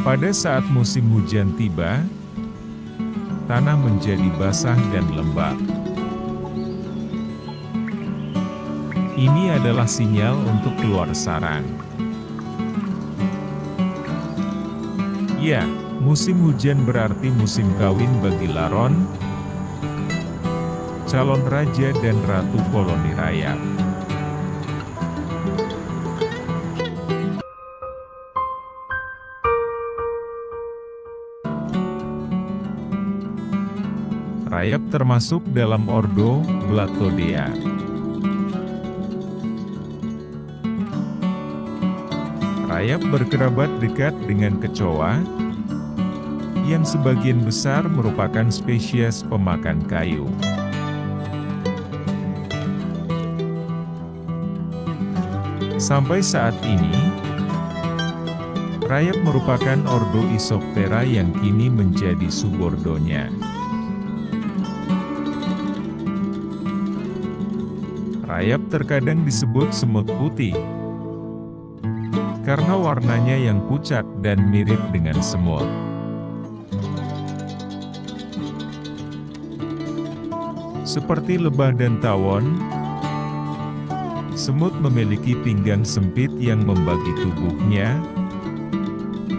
Pada saat musim hujan tiba, tanah menjadi basah dan lembab. Ini adalah sinyal untuk keluar sarang. Ya, musim hujan berarti musim kawin bagi Laron, calon raja dan ratu koloni rayap. Rayap termasuk dalam ordo Blattodea. Rayap berkerabat dekat dengan kecoa, yang sebagian besar merupakan spesies pemakan kayu. Sampai saat ini, rayap merupakan ordo Isoptera yang kini menjadi subordonya. Rayap terkadang disebut semut putih, karena warnanya yang pucat dan mirip dengan semut. Seperti lebah dan tawon, semut memiliki pinggang sempit yang membagi tubuhnya,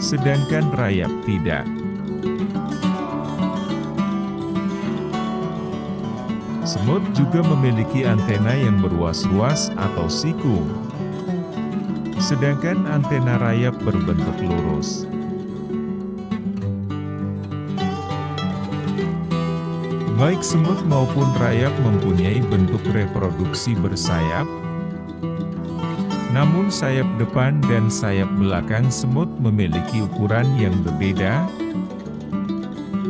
sedangkan rayap tidak. Semut juga memiliki antena yang berwas-was atau siku, sedangkan antena rayap berbentuk lurus. Baik semut maupun rayap mempunyai bentuk reproduksi bersayap, namun sayap depan dan sayap belakang semut memiliki ukuran yang berbeda,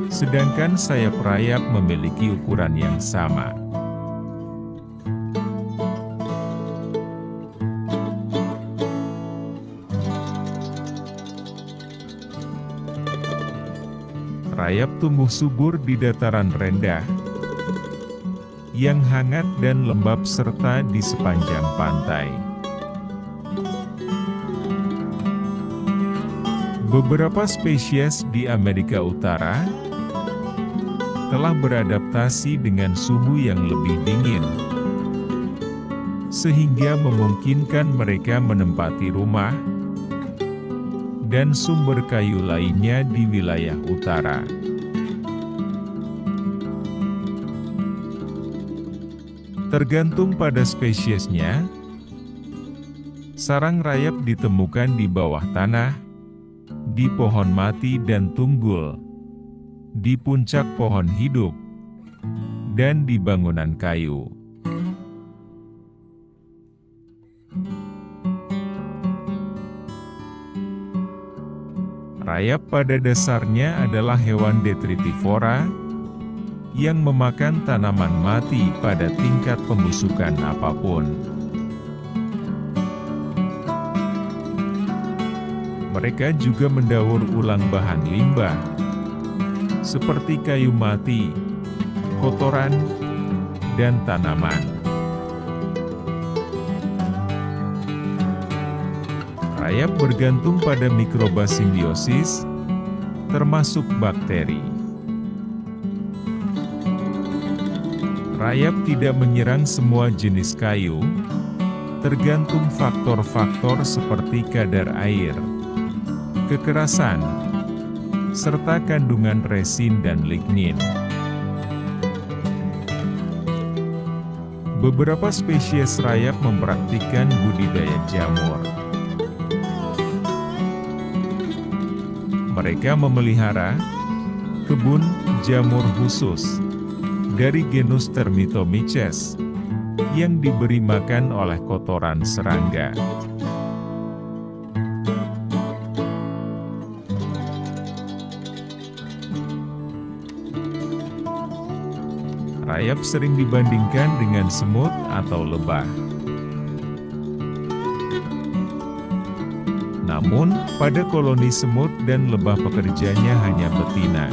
sedangkan sayap rayap memiliki ukuran yang sama. Rayap tumbuh subur di dataran rendah, yang hangat dan lembab serta di sepanjang pantai. Beberapa spesies di Amerika Utara telah beradaptasi dengan suhu yang lebih dingin, sehingga memungkinkan mereka menempati rumah dan sumber kayu lainnya di wilayah utara. Tergantung pada spesiesnya, sarang rayap ditemukan di bawah tanah, di pohon mati dan tunggul, di puncak pohon hidup, dan di bangunan kayu. Rayap pada dasarnya adalah hewan detritivora yang memakan tanaman mati pada tingkat pembusukan apapun. Mereka juga mendaur ulang bahan limbah, seperti kayu mati, kotoran, dan tanaman. Rayap bergantung pada mikroba simbiosis, termasuk bakteri. Rayap tidak menyerang semua jenis kayu, tergantung faktor-faktor seperti kadar air, kekerasan, serta kandungan resin dan lignin. Beberapa spesies rayap mempraktikkan budidaya jamur. Mereka memelihara kebun jamur khusus dari genus Termitomyces yang diberi makan oleh kotoran serangga. Rayap sering dibandingkan dengan semut atau lebah. Namun, pada koloni semut dan lebah pekerjanya hanya betina.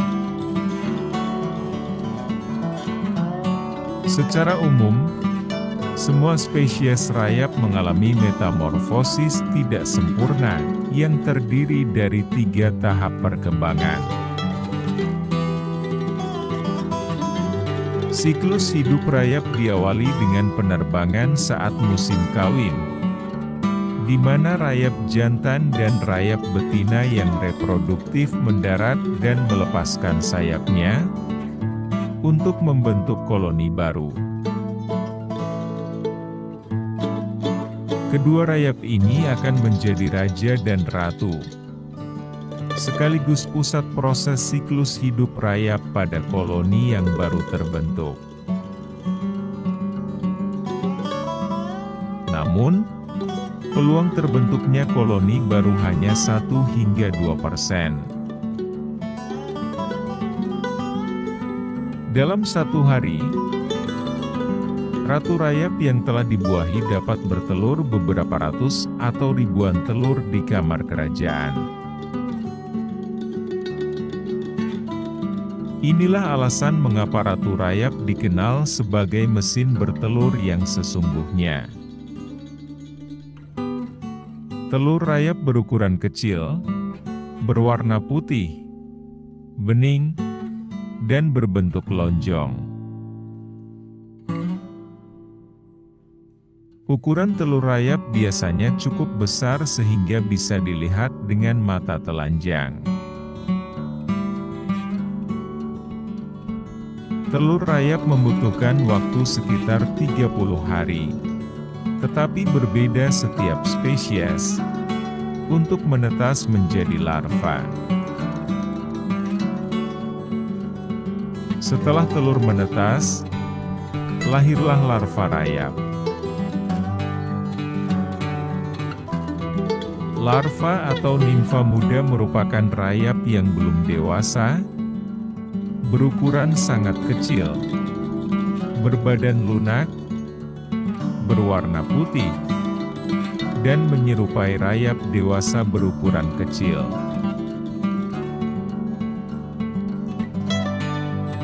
Secara umum, semua spesies rayap mengalami metamorfosis tidak sempurna yang terdiri dari 3 tahap perkembangan. Siklus hidup rayap diawali dengan penerbangan saat musim kawin, di mana rayap jantan dan rayap betina yang reproduktif mendarat dan melepaskan sayapnya untuk membentuk koloni baru. Kedua rayap ini akan menjadi raja dan ratu, sekaligus pusat proses siklus hidup rayap pada koloni yang baru terbentuk. Namun, peluang terbentuknya koloni baru hanya 1 hingga 2%. Dalam 1 hari, ratu rayap yang telah dibuahi dapat bertelur beberapa ratus atau ribuan telur di kamar kerajaan. Inilah alasan mengapa ratu rayap dikenal sebagai mesin bertelur yang sesungguhnya. Telur rayap berukuran kecil, berwarna putih, bening, dan berbentuk lonjong. Ukuran telur rayap biasanya cukup besar sehingga bisa dilihat dengan mata telanjang. Telur rayap membutuhkan waktu sekitar 30 hari, tetapi berbeda setiap spesies, untuk menetas menjadi larva. Setelah telur menetas, lahirlah larva rayap. Larva atau nimfa muda merupakan rayap yang belum dewasa, berukuran sangat kecil, berbadan lunak, berwarna putih, dan menyerupai rayap dewasa berukuran kecil.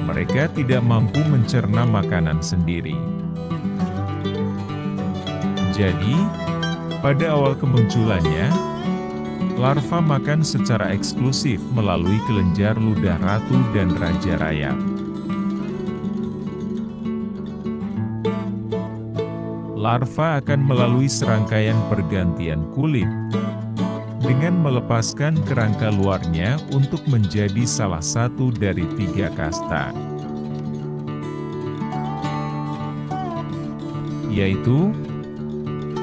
Mereka tidak mampu mencerna makanan sendiri. Jadi, pada awal kemunculannya, larva makan secara eksklusif melalui kelenjar ludah ratu dan raja rayap. Larva akan melalui serangkaian pergantian kulit, dengan melepaskan kerangka luarnya untuk menjadi salah satu dari 3 kasta, yaitu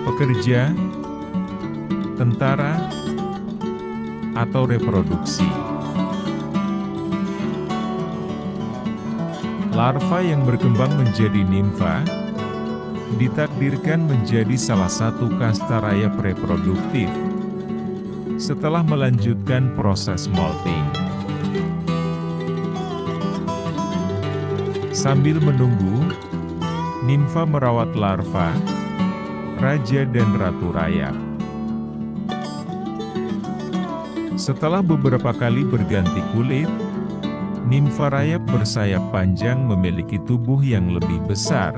pekerja, tentara, atau reproduksi. Larva yang berkembang menjadi nimfa ditakdirkan menjadi salah satu kasta rayap reproduktif setelah melanjutkan proses molting. Sambil menunggu, nimfa merawat larva, raja dan ratu rayap. Setelah beberapa kali berganti kulit, nimfa rayap bersayap panjang memiliki tubuh yang lebih besar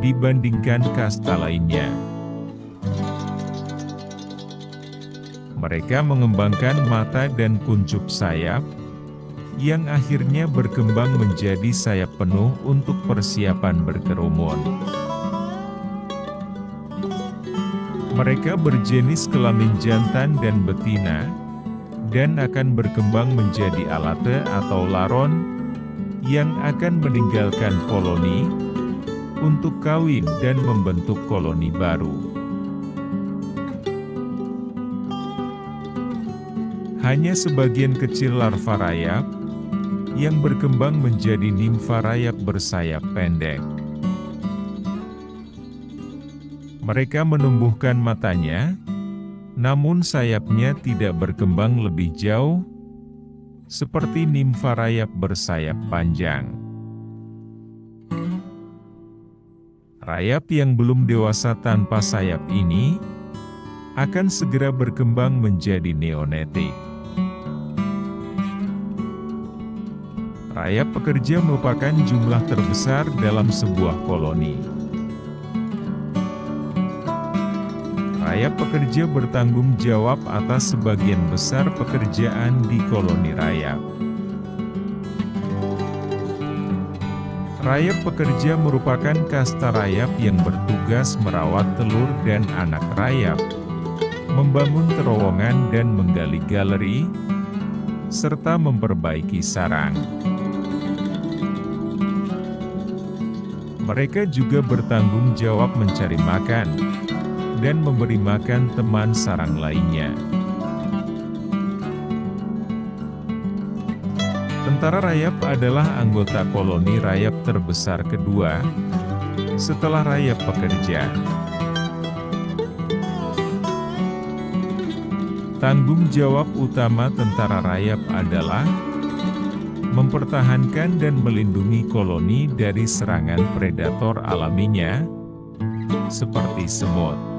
dibandingkan kasta lainnya. Mereka mengembangkan mata dan kuncup sayap, yang akhirnya berkembang menjadi sayap penuh untuk persiapan berkerumun. Mereka berjenis kelamin jantan dan betina, dan akan berkembang menjadi alate atau laron, yang akan meninggalkan koloni, untuk kawin dan membentuk koloni baru. Hanya sebagian kecil larva rayap, yang berkembang menjadi nimfa rayap bersayap pendek. Mereka menumbuhkan matanya, namun sayapnya tidak berkembang lebih jauh, seperti nimfa rayap bersayap panjang. Rayap yang belum dewasa tanpa sayap ini akan segera berkembang menjadi neonetik. Rayap pekerja merupakan jumlah terbesar dalam sebuah koloni. Rayap pekerja bertanggung jawab atas sebagian besar pekerjaan di koloni rayap. Rayap pekerja merupakan kasta rayap yang bertugas merawat telur dan anak rayap, membangun terowongan dan menggali galeri, serta memperbaiki sarang. Mereka juga bertanggung jawab mencari makan dan memberi makan teman sarang lainnya. Tentara rayap adalah anggota koloni rayap terbesar kedua, setelah rayap pekerja. Tanggung jawab utama tentara rayap adalah mempertahankan dan melindungi koloni dari serangan predator alaminya, seperti semut.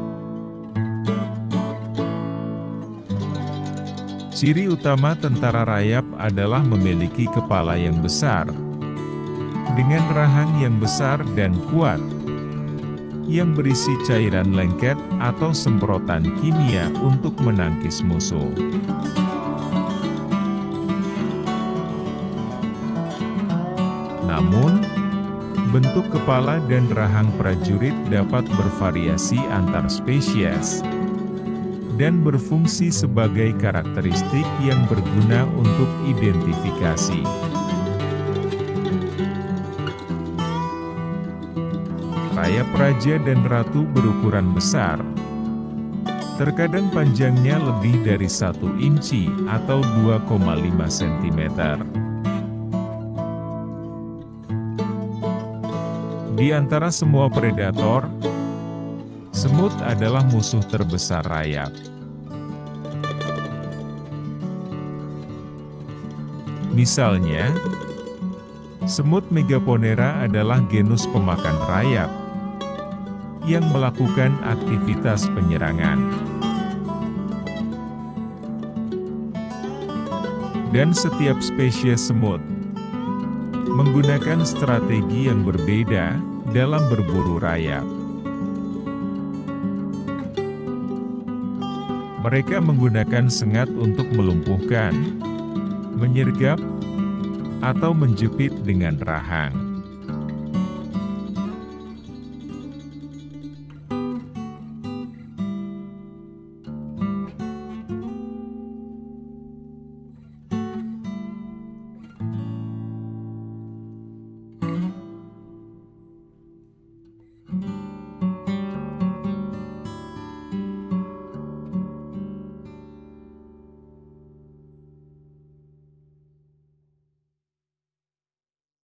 Ciri utama tentara rayap adalah memiliki kepala yang besar, dengan rahang yang besar dan kuat, yang berisi cairan lengket atau semprotan kimia untuk menangkis musuh. Namun, bentuk kepala dan rahang prajurit dapat bervariasi antar spesies, dan berfungsi sebagai karakteristik yang berguna untuk identifikasi. Rayap raja dan ratu berukuran besar. Terkadang panjangnya lebih dari 1 inci atau 2,5 cm. Di antara semua predator, semut adalah musuh terbesar rayap. Misalnya, semut Megaponera adalah genus pemakan rayap yang melakukan aktivitas penyerangan. Dan setiap spesies semut menggunakan strategi yang berbeda dalam berburu rayap. Mereka menggunakan sengat untuk melumpuhkan, menyergap, atau menjepit dengan rahang.